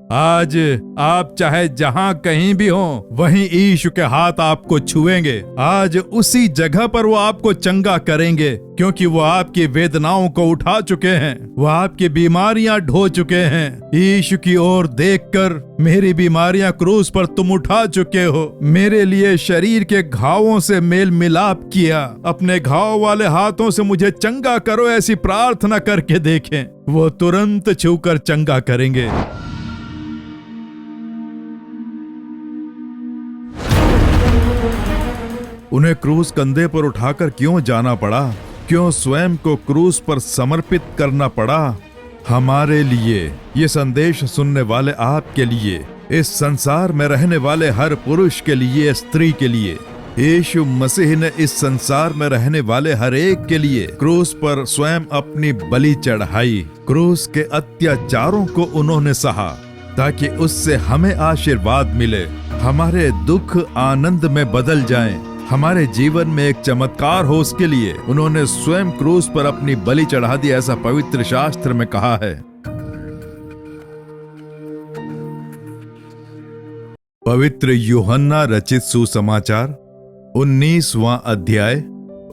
आज आप चाहे जहां कहीं भी हो, वहीं यीशु के हाथ आपको छुएंगे। आज उसी जगह पर वो आपको चंगा करेंगे, क्योंकि वो आपकी वेदनाओं को उठा चुके हैं, वो आपकी बीमारियां ढो चुके हैं। यीशु की ओर देखकर, मेरी बीमारियां क्रूस पर तुम उठा चुके हो, मेरे लिए शरीर के घावों से मेल मिलाप किया, अपने घाव वाले हाथों से मुझे चंगा करो, ऐसी प्रार्थना करके देखें, वो तुरंत छूकर चंगा करेंगे। उन्हें क्रूस कंधे पर उठाकर क्यों जाना पड़ा? क्यों स्वयं को क्रूस पर समर्पित करना पड़ा? हमारे लिए, ये संदेश सुनने वाले आपके लिए, इस संसार में रहने वाले हर पुरुष के लिए, स्त्री के लिए, यीशु मसीह ने इस संसार में रहने वाले हर एक के लिए क्रूस पर स्वयं अपनी बलि चढ़ाई। क्रूस के अत्याचारों को उन्होंने सहा ताकि उससे हमें आशीर्वाद मिले, हमारे दुख आनंद में बदल जाएं, हमारे जीवन में एक चमत्कार हो। उसके लिए उन्होंने स्वयं क्रूस पर अपनी बलि चढ़ा दी, ऐसा पवित्र शास्त्र में कहा है। पवित्र यूहन्ना रचित सुसमाचार 19वां अध्याय,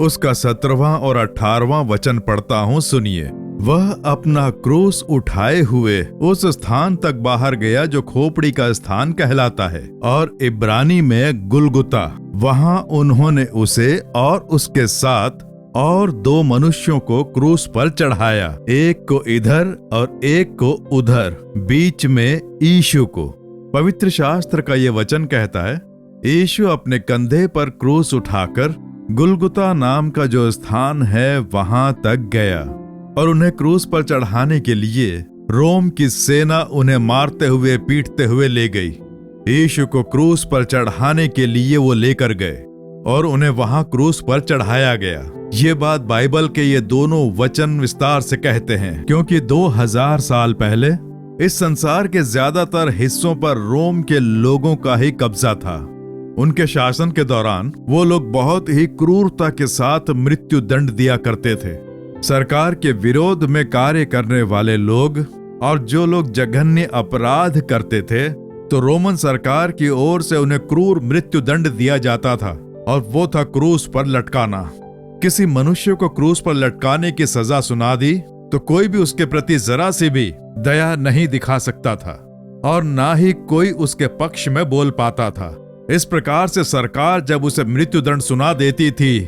उसका 17वां और 18वां वचन पढ़ता हूं, सुनिए। वह अपना क्रूस उठाए हुए उस स्थान तक बाहर गया जो खोपड़ी का स्थान कहलाता है, और इब्रानी में गुलगुता। वहां उन्होंने उसे और उसके साथ और 2 मनुष्यों को क्रूस पर चढ़ाया, एक को इधर और एक को उधर, बीच में यीशु को। पवित्र शास्त्र का ये वचन कहता है, यीशु अपने कंधे पर क्रूस उठाकर गुलगुता नाम का जो स्थान है वहां तक गया, और उन्हें क्रूस पर चढ़ाने के लिए रोम की सेना उन्हें मारते हुए पीटते हुए ले गई। यीशु को क्रूस पर चढ़ाने के लिए वो लेकर गए और उन्हें वहां क्रूस पर चढ़ाया गया। ये बात बाइबल के ये दोनों वचन विस्तार से कहते हैं, क्योंकि 2000 साल पहले इस संसार के ज्यादातर हिस्सों पर रोम के लोगों का ही कब्जा था। उनके शासन के दौरान वो लोग बहुत ही क्रूरता के साथ मृत्यु दंड दिया करते थे। सरकार के विरोध में कार्य करने वाले लोग और जो लोग जघन्य अपराध करते थे, तो रोमन सरकार की ओर से उन्हें क्रूर मृत्यु दंड दिया जाता था, और वो था क्रूस पर लटकाना। किसी मनुष्य को क्रूस पर लटकाने की सजा सुना दी तो कोई भी उसके प्रति जरा सी भी दया नहीं दिखा सकता था, और ना ही कोई उसके पक्ष में बोल पाता था। इस प्रकार से सरकार जब उसे मृत्युदंड सुना देती थी,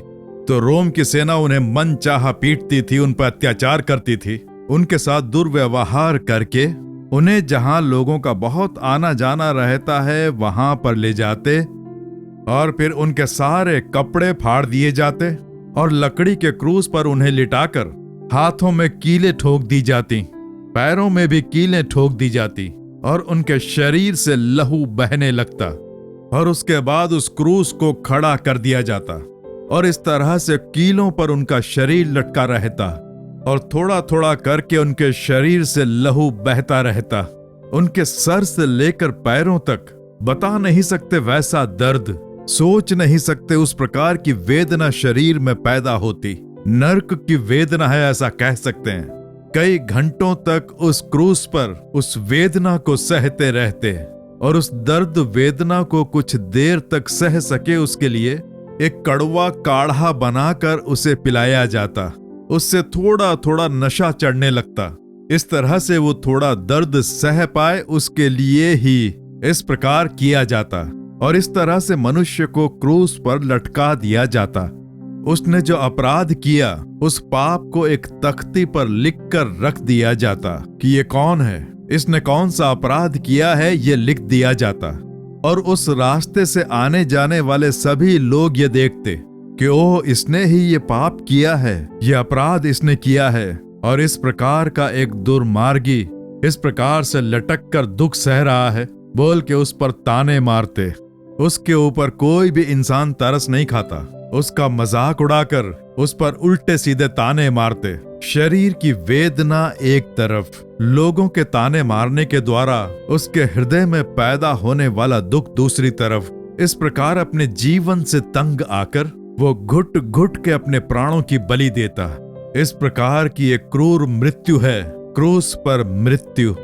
तो रोम की सेना उन्हें मनचाहा पीटती थी, उन पर अत्याचार करती थी, उनके साथ दुर्व्यवहार करके उन्हें जहां लोगों का बहुत आना जाना रहता है वहां पर ले जाते, और फिर उनके सारे कपड़े फाड़ दिए जाते, और लकड़ी के क्रूस पर उन्हें लिटाकर हाथों में कीलें ठोक दी जाती, पैरों में भी कीलें ठोक दी जाती, और उनके शरीर से लहू बहने लगता, और उसके बाद उस क्रूस को खड़ा कर दिया जाता, और इस तरह से कीलों पर उनका शरीर लटका रहता, और थोड़ा थोड़ा करके उनके शरीर से लहू बहता रहता। उनके सर से लेकर पैरों तक बता नहीं सकते वैसा दर्द, सोच नहीं सकते उस प्रकार की वेदना शरीर में पैदा होती। नर्क की वेदना है, ऐसा कह सकते हैं। कई घंटों तक उस क्रूस पर उस वेदना को सहते रहते, और उस दर्द वेदना को कुछ देर तक सह सके उसके लिए एक कड़वा काढ़ा बनाकर उसे पिलाया जाता। उससे थोड़ा थोड़ा नशा चढ़ने लगता। इस तरह से वो थोड़ा दर्द सह पाए उसके लिए ही इस प्रकार किया जाता, और इस तरह से मनुष्य को क्रूस पर लटका दिया जाता। उसने जो अपराध किया उस पाप को एक तख्ती पर लिखकर रख दिया जाता कि ये कौन है, इसने कौन सा अपराध किया है, ये लिख दिया जाता। और उस रास्ते से आने जाने वाले सभी लोग ये देखते कि ओह, इसने ही ये पाप किया है, ये अपराध इसने किया है, और इस प्रकार का एक दुर्मार्गी इस प्रकार से लटक कर दुख सह रहा है बोल के उस पर ताने मारते। उसके ऊपर कोई भी इंसान तरस नहीं खाता, उसका मजाक उड़ाकर उस पर उल्टे सीधे ताने मारते। शरीर की वेदना एक तरफ, लोगों के ताने मारने के द्वारा उसके हृदय में पैदा होने वाला दुख दूसरी तरफ। इस प्रकार अपने जीवन से तंग आकर वो घुट घुट के अपने प्राणों की बलि देता। इस प्रकार की एक क्रूर मृत्यु है, क्रूस पर मृत्यु।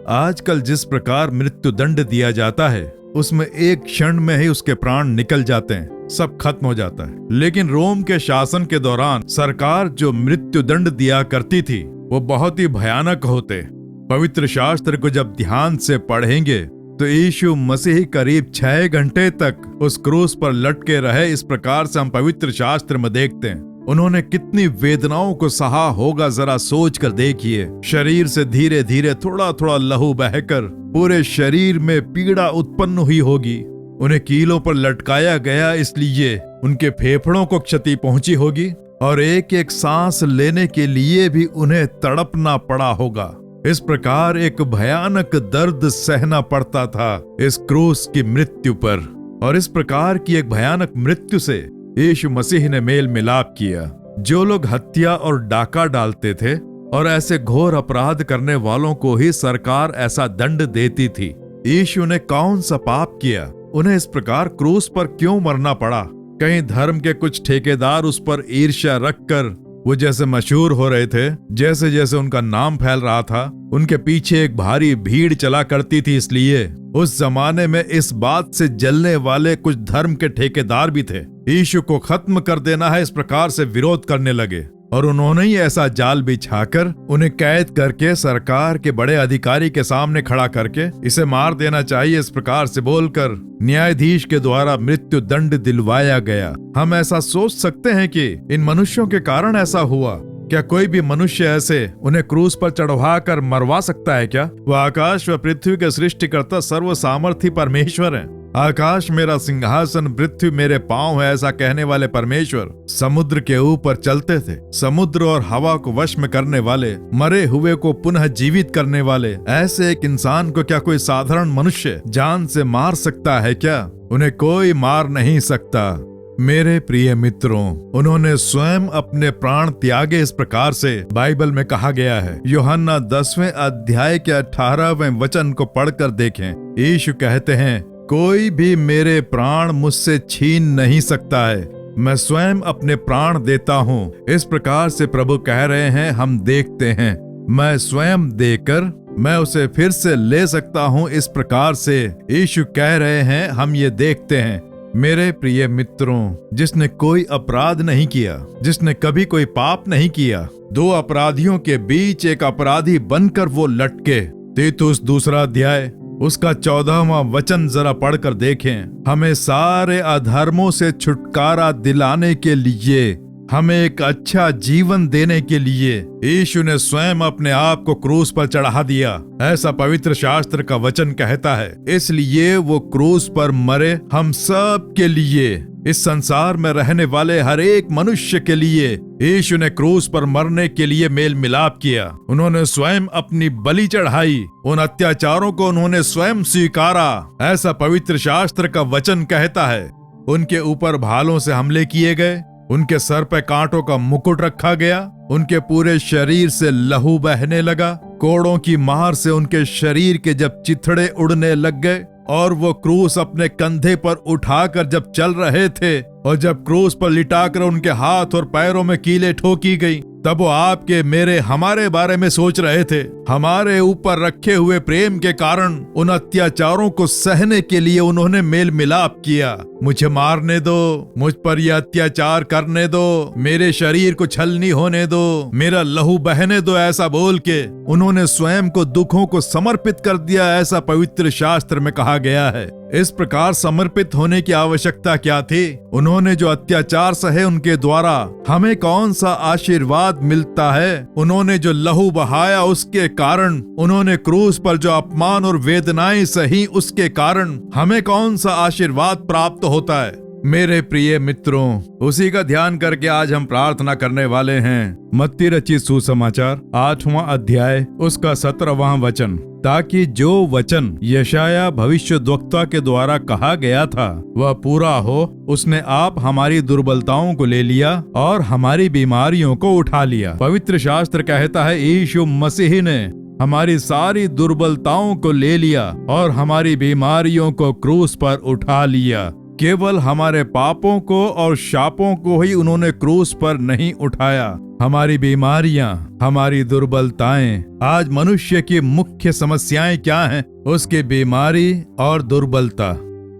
आजकल जिस प्रकार मृत्यु दंड दिया जाता है उसमें एक क्षण में ही उसके प्राण निकल जाते हैं, सब खत्म हो जाता है। लेकिन रोम के शासन के दौरान सरकार जो मृत्यु दंड दिया करती थी वो बहुत ही भयानक होते। पवित्र शास्त्र को जब ध्यान से पढ़ेंगे तो यीशु मसीह करीब 6 घंटे तक उस क्रूस पर लटके रहे, इस प्रकार से हम पवित्र शास्त्र में देखते हैं। उन्होंने कितनी वेदनाओं को सहा होगा, जरा सोच कर देखिए। शरीर से धीरे धीरे थोड़ा थोड़ा लहू बहकर पूरे शरीर में पीड़ा उत्पन्न हुई होगी। उन्हें कीलों पर लटकाया गया, इसलिए उनके फेफड़ों को क्षति पहुंची होगी और एक एक सांस लेने के लिए भी उन्हें तड़पना पड़ा होगा। इस प्रकार एक भयानक दर्द सहना पड़ता था इस क्रूस की मृत्यु पर। और इस प्रकार की एक भयानक मृत्यु से यीशु मसीह ने मेल मिलाप किया। जो लोग हत्या और डाका डालते थे और ऐसे घोर अपराध करने वालों को ही सरकार ऐसा दंड देती थी। यीशु ने कौन सा पाप किया, उन्हें इस प्रकार क्रूस पर क्यों मरना पड़ा? कहीं धर्म के कुछ ठेकेदार उस पर ईर्ष्या रखकर वो जैसे मशहूर हो रहे थे, जैसे जैसे उनका नाम फैल रहा था उनके पीछे एक भारी भीड़ चला करती थी। इसलिए उस जमाने में इस बात से जलने वाले कुछ धर्म के ठेकेदार भी थे। यीशु को खत्म कर देना है, इस प्रकार से विरोध करने लगे और उन्होंने ही ऐसा जाल बिछाकर उन्हें कैद करके सरकार के बड़े अधिकारी के सामने खड़ा करके इसे मार देना चाहिए, इस प्रकार से बोलकर न्यायाधीश के द्वारा मृत्यु दंड दिलवाया गया। हम ऐसा सोच सकते हैं कि इन मनुष्यों के कारण ऐसा हुआ। क्या कोई भी मनुष्य ऐसे उन्हें क्रूस पर चढ़वा कर मरवा सकता है क्या? वह आकाश व पृथ्वी के सृष्टिकर्ता सर्व सामर्थी परमेश्वर हैं। आकाश मेरा सिंहासन, पृथ्वी मेरे पांव है, ऐसा कहने वाले परमेश्वर समुद्र के ऊपर चलते थे। समुद्र और हवा को वश में करने वाले, मरे हुए को पुनः जीवित करने वाले ऐसे एक इंसान को क्या कोई साधारण मनुष्य जान से मार सकता है क्या? उन्हें कोई मार नहीं सकता। मेरे प्रिय मित्रों, उन्होंने स्वयं अपने प्राण त्यागे, इस प्रकार से बाइबल में कहा गया है। यूहन्ना 10वें अध्याय के 18वें वचन को पढ़कर देखें। यीशु कहते हैं, कोई भी मेरे प्राण मुझसे छीन नहीं सकता है, मैं स्वयं अपने प्राण देता हूँ। इस प्रकार से प्रभु कह रहे हैं, हम देखते हैं, मैं स्वयं देकर मैं उसे फिर से ले सकता हूँ। इस प्रकार से यीशु कह रहे हैं, हम ये देखते हैं। मेरे प्रिय मित्रों, जिसने कोई अपराध नहीं किया, जिसने कभी कोई पाप नहीं किया, दो अपराधियों के बीच एक अपराधी बनकर वो लटके। तीतुस 2 अध्याय उसका 14वां वचन जरा पढ़कर देखें। हमें सारे अधर्मों से छुटकारा दिलाने के लिए, हमें एक अच्छा जीवन देने के लिए यीशु ने स्वयं अपने आप को क्रूस पर चढ़ा दिया, ऐसा पवित्र शास्त्र का वचन कहता है। इसलिए वो क्रूस पर मरे हम सब के लिए, इस संसार में रहने वाले हर एक मनुष्य के लिए यीशु ने क्रूस पर मरने के लिए मेल मिलाप किया। उन्होंने स्वयं अपनी बलि चढ़ाई, उन अत्याचारों को उन्होंने स्वयं स्वीकारा, ऐसा पवित्र शास्त्र का वचन कहता है। उनके ऊपर भालों से हमले किए गए, उनके सर पे कांटों का मुकुट रखा गया, उनके पूरे शरीर से लहू बहने लगा, कोड़ों की मार से उनके शरीर के जब चिथड़े उड़ने लग गए और वो क्रूस अपने कंधे पर उठाकर जब चल रहे थे और जब क्रूस पर लिटाकर उनके हाथ और पैरों में कीलें ठोकी गई, तब वो आपके मेरे हमारे बारे में सोच रहे थे। हमारे ऊपर रखे हुए प्रेम के कारण उन अत्याचारों को सहने के लिए उन्होंने मेल मिलाप किया। मुझे मारने दो, मुझ पर यह अत्याचार करने दो, मेरे शरीर को छलनी होने दो, मेरा लहू बहने दो, ऐसा बोल के उन्होंने स्वयं को दुखों को समर्पित कर दिया, ऐसा पवित्र शास्त्र में कहा गया है। इस प्रकार समर्पित होने की आवश्यकता क्या थी? उन्होंने जो अत्याचार सहे उनके द्वारा हमें कौन सा आशीर्वाद मिलता है? उन्होंने जो लहू बहाया उसके कारण, उन्होंने क्रूस पर जो अपमान और वेदनाएं सही उसके कारण हमें कौन सा आशीर्वाद प्राप्त होता है? मेरे प्रिय मित्रों, उसी का ध्यान करके आज हम प्रार्थना करने वाले हैं। मत्ती रचित सुसमाचार 8वां अध्याय उसका 17वां वचन, ताकि जो वचन यशाया भविष्यद्वक्ता के द्वारा कहा गया था वह पूरा हो। उसने आप हमारी दुर्बलताओं को ले लिया और हमारी बीमारियों को उठा लिया। पवित्र शास्त्र कहता है यीशु मसीह ने हमारी सारी दुर्बलताओं को ले लिया और हमारी बीमारियों को क्रूस पर उठा लिया। केवल हमारे पापों को और शापों को ही उन्होंने क्रूस पर नहीं उठाया। हमारी बीमारियां, हमारी दुर्बलताएं, आज मनुष्य की मुख्य समस्याएं क्या हैं? उसकी बीमारी और दुर्बलता।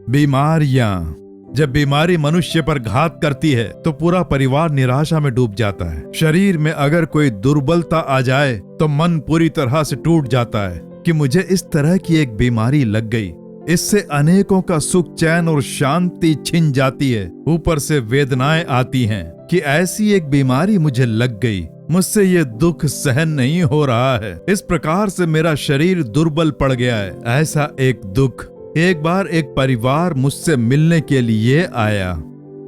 बीमारियां, जब बीमारी मनुष्य पर घात करती है तो पूरा परिवार निराशा में डूब जाता है। शरीर में अगर कोई दुर्बलता आ जाए तो मन पूरी तरह से टूट जाता है कि मुझे इस तरह की एक बीमारी लग गई। इससे अनेकों का सुख, चैन और शांति छिन जाती है। ऊपर से वेदनाएं आती हैं कि ऐसी एक बीमारी मुझे लग गई, मुझसे ये दुख सहन नहीं हो रहा है। इस प्रकार से मेरा शरीर दुर्बल पड़ गया है। ऐसा एक दुख। एक बार एक परिवार मुझसे मिलने के लिए आया।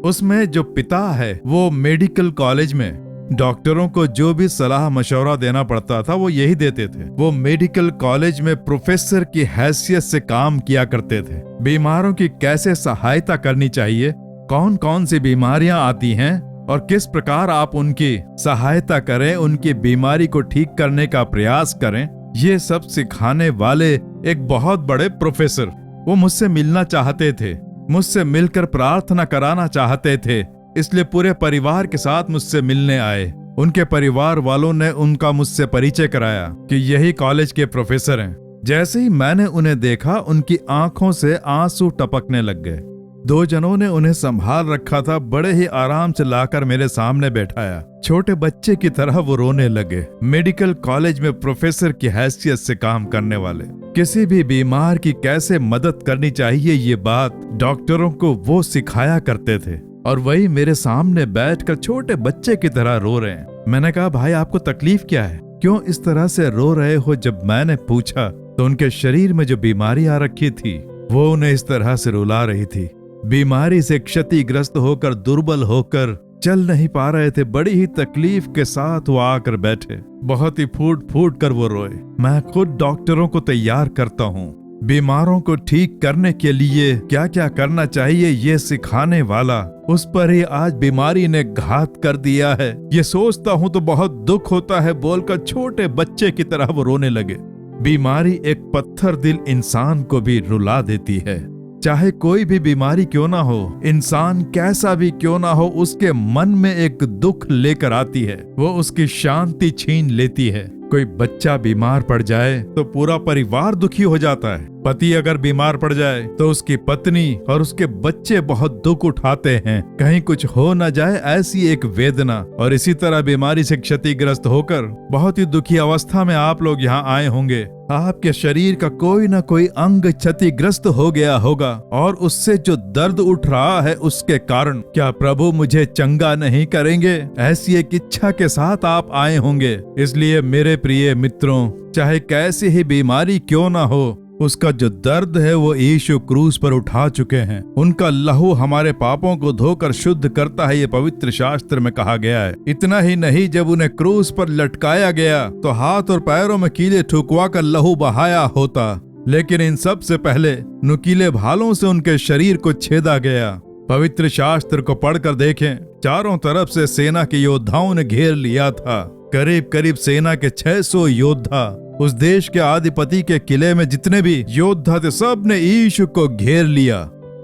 उसमें जो पिता है वो मेडिकल कॉलेज में डॉक्टरों को जो भी सलाह मशवरा देना पड़ता था वो यही देते थे। वो मेडिकल कॉलेज में प्रोफेसर की हैसियत से काम किया करते थे। बीमारों की कैसे सहायता करनी चाहिए, कौन कौन सी बीमारियां आती हैं और किस प्रकार आप उनकी सहायता करें, उनकी बीमारी को ठीक करने का प्रयास करें, ये सब सिखाने वाले एक बहुत बड़े प्रोफेसर वो मुझसे मिलना चाहते थे। मुझसे मिलकर प्रार्थना कराना चाहते थे। इसलिए पूरे परिवार के साथ मुझसे मिलने आए। उनके परिवार वालों ने उनका मुझसे परिचय कराया कि यही कॉलेज के प्रोफेसर हैं। जैसे ही मैंने उन्हें देखा, उनकी आंखों से आंसू टपकने लग गए। दो जनों ने उन्हें संभाल रखा था, बड़े ही आराम से लाकर मेरे सामने बैठाया। छोटे बच्चे की तरह वो रोने लगे। मेडिकल कॉलेज में प्रोफेसर की हैसियत से काम करने वाले, किसी भी बीमार की कैसे मदद करनी चाहिए ये बात डॉक्टरों को वो सिखाया करते थे। और वही मेरे सामने बैठकर छोटे बच्चे की तरह रो रहे हैं। मैंने कहा, भाई आपको तकलीफ क्या है, क्यों इस तरह से रो रहे हो? जब मैंने पूछा तो उनके शरीर में जो बीमारी आ रखी थी वो उन्हें इस तरह से रुला रही थी। बीमारी से क्षतिग्रस्त होकर, दुर्बल होकर चल नहीं पा रहे थे। बड़ी ही तकलीफ के साथ वो आकर बैठे। बहुत ही फूट फूट कर वो रोए। मैं खुद डॉक्टरों को तैयार करता हूँ। बीमारों को ठीक करने के लिए क्या क्या करना चाहिए ये सिखाने वाला, उस पर ही आज बीमारी ने घात कर दिया है। ये सोचता हूँ तो बहुत दुख होता है, बोलकर छोटे बच्चे की तरह वो रोने लगे। बीमारी एक पत्थर दिल इंसान को भी रुला देती है। चाहे कोई भी बीमारी क्यों ना हो, इंसान कैसा भी क्यों ना हो, उसके मन में एक दुख लेकर आती है। वो उसकी शांति छीन लेती है। कोई बच्चा बीमार पड़ जाए तो पूरा परिवार दुखी हो जाता है। पति अगर बीमार पड़ जाए तो उसकी पत्नी और उसके बच्चे बहुत दुख उठाते हैं। कहीं कुछ हो न जाए, ऐसी एक वेदना। और इसी तरह बीमारी से क्षतिग्रस्त होकर बहुत ही दुखी अवस्था में आप लोग यहाँ आए होंगे। आपके शरीर का कोई न कोई अंग क्षतिग्रस्त हो गया होगा और उससे जो दर्द उठ रहा है उसके कारण, क्या प्रभु मुझे चंगा नहीं करेंगे, ऐसी एक इच्छा के साथ आप आए होंगे। इसलिए मेरे प्रिय मित्रों, चाहे कैसी ही बीमारी क्यों ना हो, उसका जो दर्द है वो यीशु क्रूस पर उठा चुके हैं। उनका लहू हमारे पापों को धोकर शुद्ध करता है, ये पवित्र शास्त्र में कहा गया है। इतना ही नहीं, जब उन्हें क्रूस पर लटकाया गया तो हाथ और पैरों में कीले ठुकवा कर लहू बहाया होता, लेकिन इन सब से पहले नुकीले भालों से उनके शरीर को छेदा गया। पवित्र शास्त्र को पढ़कर देखें, चारों तरफ से सेना के योद्धाओं ने घेर लिया था। करीब करीब सेना के 600 योद्धा, उस देश के अधिपति के किले में जितने भी योद्धा थे, सब ने यीशु को घेर लिया।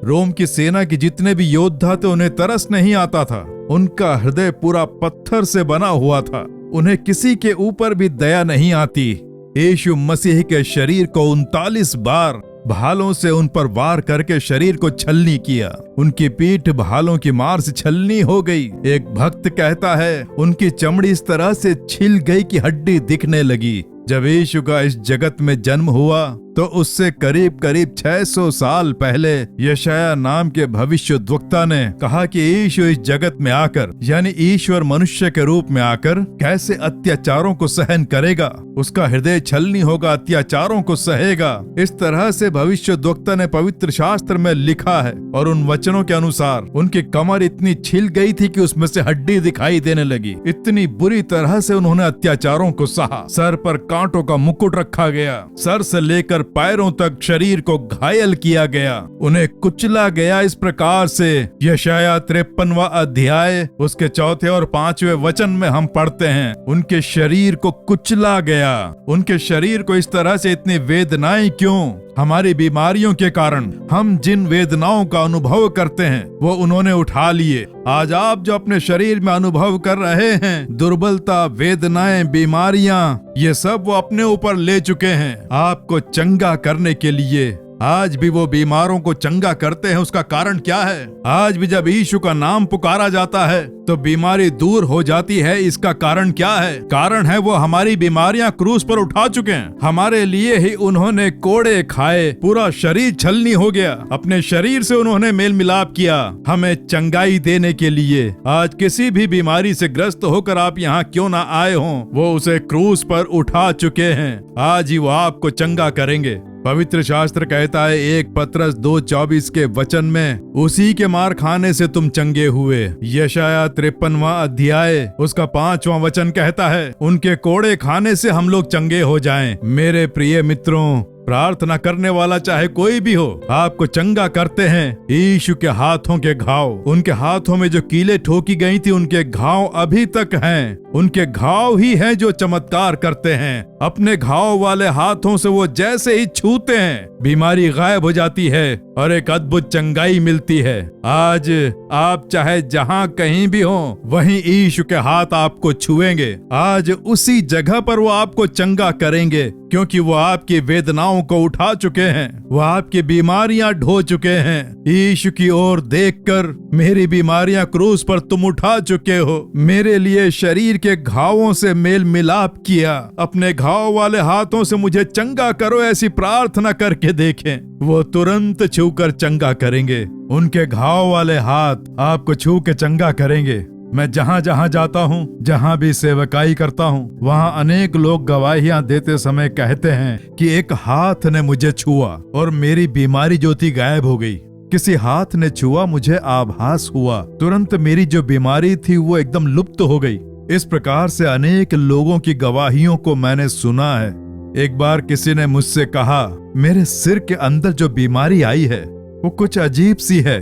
रोम की सेना के जितने भी योद्धा थे, उन्हें तरस नहीं आता था। उनका हृदय पूरा पत्थर से बना हुआ था। उन्हें किसी के ऊपर भी दया नहीं आती। यीशु मसीह के शरीर को 39 बार भालों से उन पर वार करके शरीर को छलनी किया। उनकी पीठ भालों की मार से छलनी हो गई। एक भक्त कहता है, उनकी चमड़ी इस तरह से छिल गई कि हड्डी दिखने लगी। जब यीशु का इस जगत में जन्म हुआ तो उससे करीब करीब 600 साल पहले यशाया नाम के भविष्यद्वक्ता ने कहा कि यीशु इस जगत में आकर, यानी ईश्वर मनुष्य के रूप में आकर कैसे अत्याचारों को सहन करेगा। उसका हृदय छलनी होगा, अत्याचारों को सहेगा। इस तरह से भविष्यद्वक्ता ने पवित्र शास्त्र में लिखा है। और उन वचनों के अनुसार उनकी कमर इतनी छिल गई थी कि उसमें से हड्डी दिखाई देने लगी। इतनी बुरी तरह से उन्होंने अत्याचारों को सहा। सर पर कांटों का मुकुट रखा गया। सर से लेकर पैरों तक शरीर को घायल किया गया। उन्हें कुचला गया। इस प्रकार से यशाया 53वां अध्याय उसके 4 और 5वें वचन में हम पढ़ते हैं, उनके शरीर को कुचला गया। उनके शरीर को इस तरह से इतनी वेदनाएं क्यों? हमारी बीमारियों के कारण हम जिन वेदनाओं का अनुभव करते हैं वो उन्होंने उठा लिए। आज आप जो अपने शरीर में अनुभव कर रहे हैं, दुर्बलता, वेदनाएं, बीमारियां, ये सब वो अपने ऊपर ले चुके हैं आपको चंगा करने के लिए। आज भी वो बीमारों को चंगा करते हैं। उसका कारण क्या है? आज भी जब यीशु का नाम पुकारा जाता है तो बीमारी दूर हो जाती है। इसका कारण क्या है? कारण है वो हमारी बीमारियां क्रूस पर उठा चुके हैं। हमारे लिए ही उन्होंने कोड़े खाए, पूरा शरीर छलनी हो गया, अपने शरीर से उन्होंने मेल मिलाप किया हमें चंगाई देने के लिए। आज किसी भी बीमारी से ग्रस्त होकर आप यहाँ क्यों ना आए हों, वो उसे क्रूस पर उठा चुके हैं। आज ही वो आपको चंगा करेंगे। पवित्र शास्त्र कहता है 1 पतरस 2:24 के वचन में, उसी के मार खाने से तुम चंगे हुए। यशाया 53वां अध्याय उसका 5वां वचन कहता है, उनके कोड़े खाने से हम लोग चंगे हो जाएं। मेरे प्रिय मित्रों, प्रार्थना करने वाला चाहे कोई भी हो, आपको चंगा करते हैं यीशु के हाथों के घाव। उनके हाथों में जो कीलें ठोकी गई थी, उनके घाव अभी तक हैं। उनके घाव ही हैं जो चमत्कार करते हैं। अपने घाव वाले हाथों से वो जैसे ही छूते हैं, बीमारी गायब हो जाती है और एक अद्भुत चंगाई मिलती है। आज आप चाहे जहां कहीं भी हो, वहीं यीशु के हाथ आपको छुएंगे। आज उसी जगह पर वो आपको चंगा करेंगे, क्योंकि वो आपकी वेदनाओं को उठा चुके हैं, वो आपकी बीमारियां ढो चुके हैं। यीशु की ओर देखकर, मेरी बीमारियां क्रूस पर तुम उठा चुके हो, मेरे लिए शरीर के घावों से मेल मिलाप किया, अपने घाव वाले हाथों से मुझे चंगा करो, ऐसी प्रार्थना करके देखें। वो तुरंत छूकर चंगा करेंगे। उनके घाव वाले हाथ आपको छू के चंगा करेंगे। मैं जहाँ जहाँ जाता हूँ, जहाँ भी सेवकाई करता हूँ, वहाँ अनेक लोग गवाहियाँ देते समय कहते हैं कि एक हाथ ने मुझे छुआ और मेरी बीमारी जो थी गायब हो गई। किसी हाथ ने छुआ, मुझे आभास हुआ, तुरंत मेरी जो बीमारी थी वो एकदम लुप्त हो गई। इस प्रकार से अनेक लोगों की गवाहियों को मैंने सुना है। एक बार किसी ने मुझसे कहा, मेरे सिर के अंदर जो बीमारी आई है वो कुछ अजीब सी है,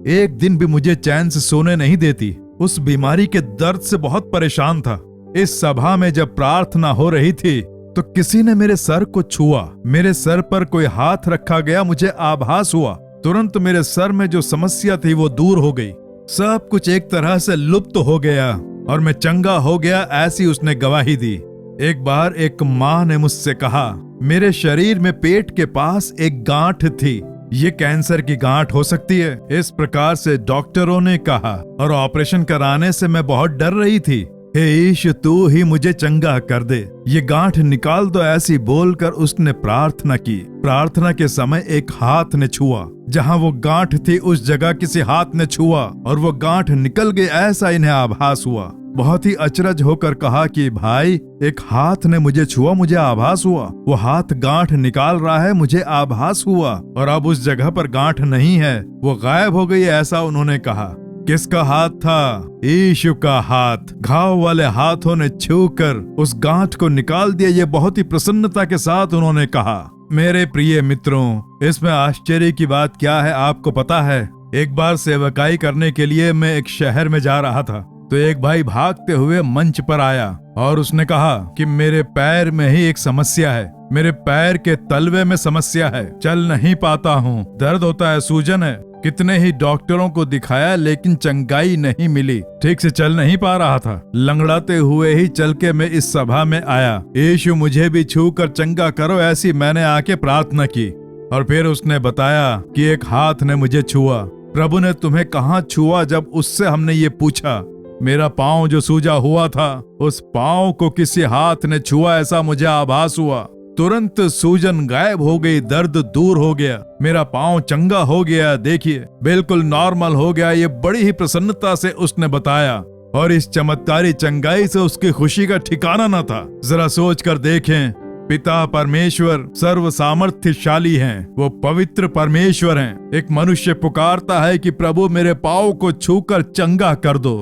एक दिन भी मुझे चैन से सोने नहीं देती। उस बीमारी के दर्द से बहुत परेशान था। इस सभा में जब प्रार्थना हो रही थी तो किसी ने मेरे सर को छुआ, मेरे सर पर कोई हाथ रखा गया, मुझे आभास हुआ, तुरंत मेरे सर में जो समस्या थी वो दूर हो गई। सब कुछ एक तरह से लुप्त हो गया और मैं चंगा हो गया, ऐसी उसने गवाही दी। एक बार एक माँ ने मुझसे कहा, मेरे शरीर में पेट के पास एक गांठ थी, ये कैंसर की गांठ हो सकती है, इस प्रकार से डॉक्टरों ने कहा, और ऑपरेशन कराने से मैं बहुत डर रही थी। हे यीशु, तू ही मुझे चंगा कर दे, ये गांठ निकाल दो, ऐसी बोलकर उसने प्रार्थना की। प्रार्थना के समय एक हाथ ने छुआ, जहां वो गांठ थी उस जगह किसी हाथ ने छुआ और वो गांठ निकल गई, ऐसा इन्हें आभास हुआ। बहुत ही अचरज होकर कहा कि भाई, एक हाथ ने मुझे छुआ, मुझे आभास हुआ, वो हाथ गांठ निकाल रहा है, मुझे आभास हुआ, और अब उस जगह पर गांठ नहीं है, वो गायब हो गई, ऐसा उन्होंने कहा। किसका हाथ था? यीशु का हाथ। घाव वाले हाथों ने छूकर उस गांठ को निकाल दिया। ये बहुत ही प्रसन्नता के साथ उन्होंने कहा। मेरे प्रिय मित्रों, इसमें आश्चर्य की बात क्या है आपको पता है? एक बार सेवकाई करने के लिए मैं एक शहर में जा रहा था, तो एक भाई भागते हुए मंच पर आया और उसने कहा कि मेरे पैर में ही एक समस्या है, मेरे पैर के तलवे में समस्या है, चल नहीं पाता हूँ, दर्द होता है, सूजन है। कितने ही डॉक्टरों को दिखाया लेकिन चंगाई नहीं मिली, ठीक से चल नहीं पा रहा था। लंगड़ाते हुए ही चल के मैं इस सभा में आया। यीशु मुझे भी छू कर चंगा करो, ऐसी मैंने आके प्रार्थना की। और फिर उसने बताया कि एक हाथ ने मुझे छुआ। प्रभु ने तुम्हें कहाँ छुआ? जब उससे हमने ये पूछा, मेरा पाँव जो सूजा हुआ था, उस पाँव को किसी हाथ ने छुआ, ऐसा मुझे आभास हुआ। तुरंत सूजन गायब हो गई, दर्द दूर हो गया, मेरा पाँव चंगा हो गया, देखिए बिल्कुल नॉर्मल हो गया। ये बड़ी ही प्रसन्नता से उसने बताया और इस चमत्कारी चंगाई से उसकी खुशी का ठिकाना न था। जरा सोच कर देखें, पिता परमेश्वर सर्व सामर्थ्यशाली हैं, वो पवित्र परमेश्वर हैं। एक मनुष्य पुकारता है कि प्रभु मेरे पाँव को छूकर चंगा कर दो।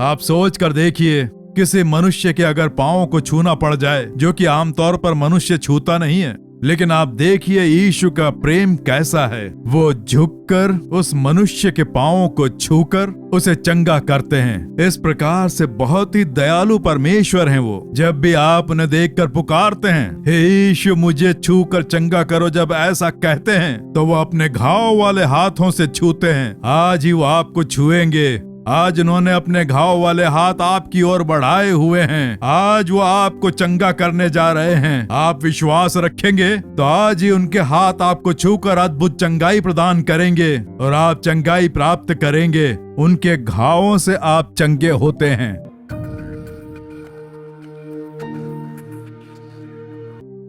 आप सोच कर देखिए, किसी मनुष्य के अगर पाँव को छूना पड़ जाए, जो कि आमतौर पर मनुष्य छूता नहीं है, लेकिन आप देखिए यीशु का प्रेम कैसा है। वो झुककर उस मनुष्य के पांवों को छूकर उसे चंगा करते हैं। इस प्रकार से बहुत ही दयालु परमेश्वर हैं वो। जब भी आप उन्हें देखकर पुकारते हैं, हे यीशु मुझे छूकर चंगा करो, जब ऐसा कहते हैं तो वो अपने घाव वाले हाथों से छूते हैं। आज ही वो आपको छुएंगे। आज उन्होंने अपने घाव वाले हाथ आपकी ओर बढ़ाए हुए हैं। आज वो आपको चंगा करने जा रहे हैं। आप विश्वास रखेंगे तो आज ही उनके हाथ आपको छूकर अद्भुत चंगाई प्रदान करेंगे और आप चंगाई प्राप्त करेंगे। उनके घावों से आप चंगे होते हैं।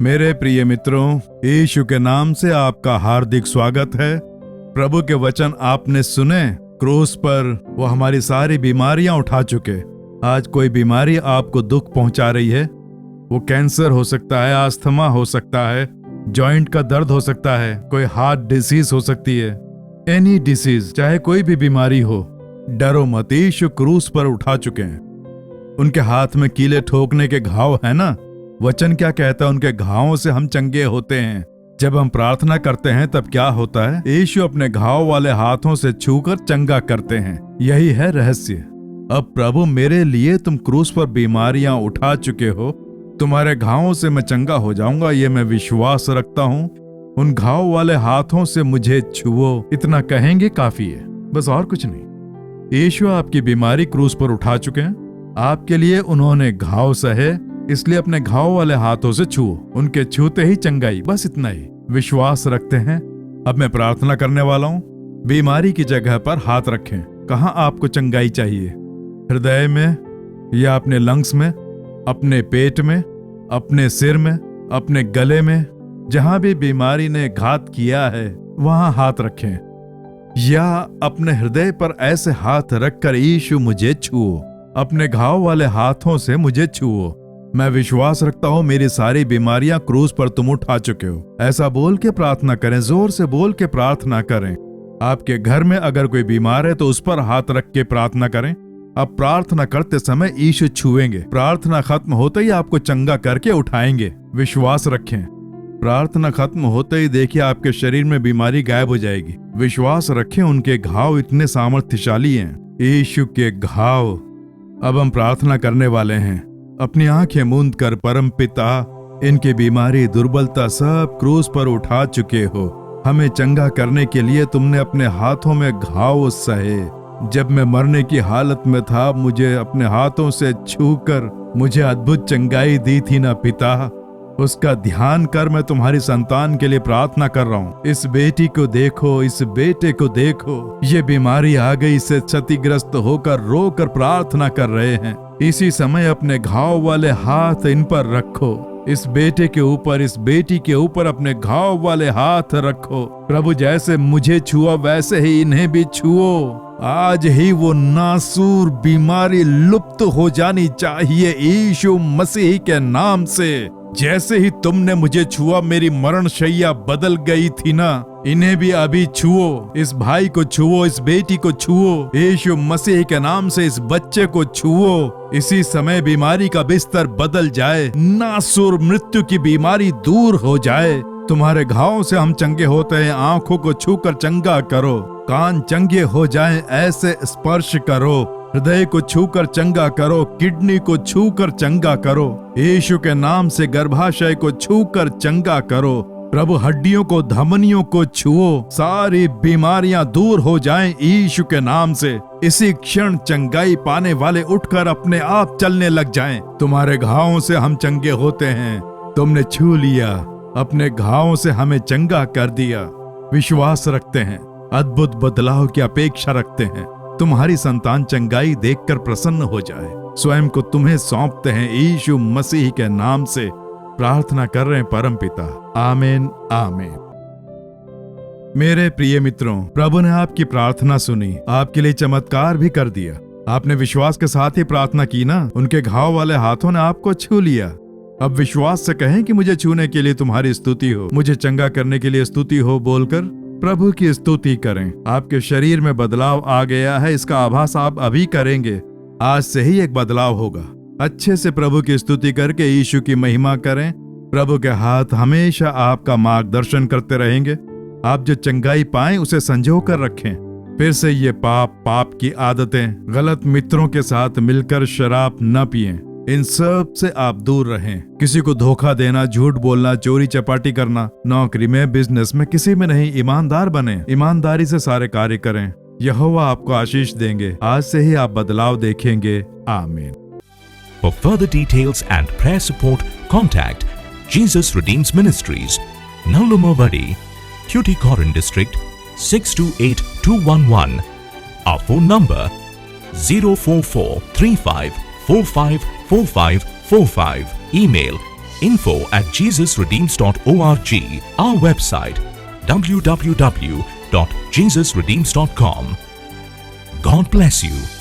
मेरे प्रिय मित्रों, यीशु के नाम से आपका हार्दिक स्वागत है। प्रभु के वचन आपने सुने। क्रूस पर वो हमारी सारी बीमारियां उठा चुके। आज कोई बीमारी आपको दुख पहुंचा रही है, वो कैंसर हो सकता है, अस्थमा हो सकता है, जॉइंट का दर्द हो सकता है, कोई हार्ट डिसीज हो सकती है। एनी डिसीज, चाहे कोई भी बीमारी हो, डरो मत, यीशु क्रूस पर उठा चुके हैं। उनके हाथ में कीले ठोकने के घाव है ना। वचन क्या कहता है? उनके घावों से हम चंगे होते हैं। जब हम प्रार्थना करते हैं तब क्या होता है? यीशु अपने घाव वाले हाथों से छूकर चंगा करते हैं। यही है रहस्य। अब प्रभु मेरे लिए तुम क्रूस पर बीमारियां उठा चुके हो, तुम्हारे घावों से मैं चंगा हो जाऊंगा, ये मैं विश्वास रखता हूं। उन घाव वाले हाथों से मुझे छुओ, इतना कहेंगे काफी है, बस और कुछ नहीं। यीशु आपकी बीमारी क्रूस पर उठा चुके हैं। आपके लिए उन्होंने घाव सहे, इसलिए अपने घाव वाले हाथों से छुओ। उनके छूते ही चंगाई, बस इतना ही। विश्वास रखते हैं। अब मैं प्रार्थना करने वाला हूं। बीमारी की जगह पर हाथ रखें। कहां आपको चंगाई चाहिए? हृदय में या अपने लंग्स में, अपने पेट में, अपने सिर में, अपने गले में? जहां भी बीमारी ने घात किया है वहां हाथ रखें। या अपने हृदय पर ऐसे हाथ रखकर यीशु मुझे छुओ, अपने घाव वाले हाथों से मुझे छुओ। मैं विश्वास रखता हूं मेरी सारी बीमारियां क्रूस पर तुम उठा चुके हो। ऐसा बोल के प्रार्थना करें, जोर से बोल के प्रार्थना करें। आपके घर में अगर कोई बीमार है तो उस पर हाथ रख के प्रार्थना करें। अब प्रार्थना करते समय यीशु छुएंगे। प्रार्थना खत्म होते ही आपको चंगा करके उठाएंगे। विश्वास रखें। प्रार्थना खत्म होते ही देखिए आपके शरीर में बीमारी गायब हो जाएगी। विश्वास रखें, उनके घाव इतने सामर्थ्यशाली हैं। यीशु के घाव। अब हम प्रार्थना करने वाले हैं। अपनी आंखें मूंद कर, परम पिता, इनकी बीमारी, दुर्बलता सब क्रूस पर उठा चुके हो। हमें चंगा करने के लिए तुमने अपने हाथों में घाव सहे। जब मैं मरने की हालत में था, मुझे अपने हाथों से छूकर मुझे अद्भुत चंगाई दी थी ना पिता। उसका ध्यान कर मैं तुम्हारी संतान के लिए प्रार्थना कर रहा हूँ। इस बेटी को देखो, इस बेटे को देखो, ये बीमारी आ गई, इससे क्षतिग्रस्त होकर रोकर प्रार्थना कर रहे हैं। इसी समय अपने घाव वाले हाथ इन पर रखो। इस बेटे के ऊपर, इस बेटी के ऊपर अपने घाव वाले हाथ रखो। प्रभु जैसे मुझे छुआ वैसे ही इन्हें भी छुओ। आज ही वो नासूर बीमारी लुप्त हो जानी चाहिए यीशु मसीह के नाम से। जैसे ही तुमने मुझे छुआ मेरी मरण शैया बदल गई थी ना, इन्हें भी अभी छुओ। इस भाई को छुओ, इस बेटी को छुओ, यीशु मसीह के नाम से इस बच्चे को छुओ। इसी समय बीमारी का बिस्तर बदल जाए, नासूर मृत्यु की बीमारी दूर हो जाए। तुम्हारे घावों से हम चंगे होते हैं। आंखों को छूकर चंगा करो, कान चंगे हो जाएं ऐसे स्पर्श करो, हृदय को छूकर चंगा करो, किडनी को छूकर चंगा करो, यीशु के नाम से गर्भाशय को छूकर चंगा करो। प्रभु हड्डियों को, धमनियों को छुओ, सारी बीमारियां दूर हो जाएं यीशु के नाम से। इसी क्षण चंगाई पाने वाले उठकर अपने आप चलने लग जाएं। तुम्हारे घावों से हम चंगे होते हैं। तुमने छू लिया, अपने घावों से हमें चंगा कर दिया। विश्वास रखते हैं, अद्भुत बदलाव की अपेक्षा रखते हैं। तुम्हारी संतान चंगाई देखकर प्रसन्न हो जाए। स्वयं को तुम्हें सौंपते हैं यीशु मसीह के नाम से प्रार्थना कर रहे हैं परम पिता। आमीन, आमीन। मेरे प्रिय मित्रों, प्रभु ने आपकी प्रार्थना सुनी, आपके लिए चमत्कार भी कर दिया। आपने विश्वास के साथ ही प्रार्थना की ना, उनके घाव वाले हाथों ने आपको छू लिया। अब विश्वास से कहें कि मुझे छूने के लिए तुम्हारी स्तुति हो, मुझे चंगा करने के लिए स्तुति हो बोलकर प्रभु की स्तुति करें। आपके शरीर में बदलाव आ गया है, इसका आभास आप अभी करेंगे। आज से ही एक बदलाव होगा। अच्छे से प्रभु की स्तुति करके यीशु की महिमा करें। प्रभु के हाथ हमेशा आपका मार्गदर्शन करते रहेंगे। आप जो चंगाई पाएं उसे संजो कर रखें। फिर से ये पाप की आदतें, गलत मित्रों के साथ मिलकर शराब न पिएं, इन सब से आप दूर रहें। किसी को धोखा देना, झूठ बोलना, चोरी चपाटी करना, नौकरी में, बिजनेस में, किसी में नहीं। ईमानदार बने, ईमानदारी से सारे कार्य करें। यहोवा आपको आशीष देंगे। आज से ही आप बदलाव देखेंगे। आमीन। For further details and prayer support, contact Jesus Redeems Ministries, Nallumavadi, Tuticorin District, 628211. Our phone number 04435454545. Email info@jesusredeems.org. Our website www.jesusredeems.com. God bless you.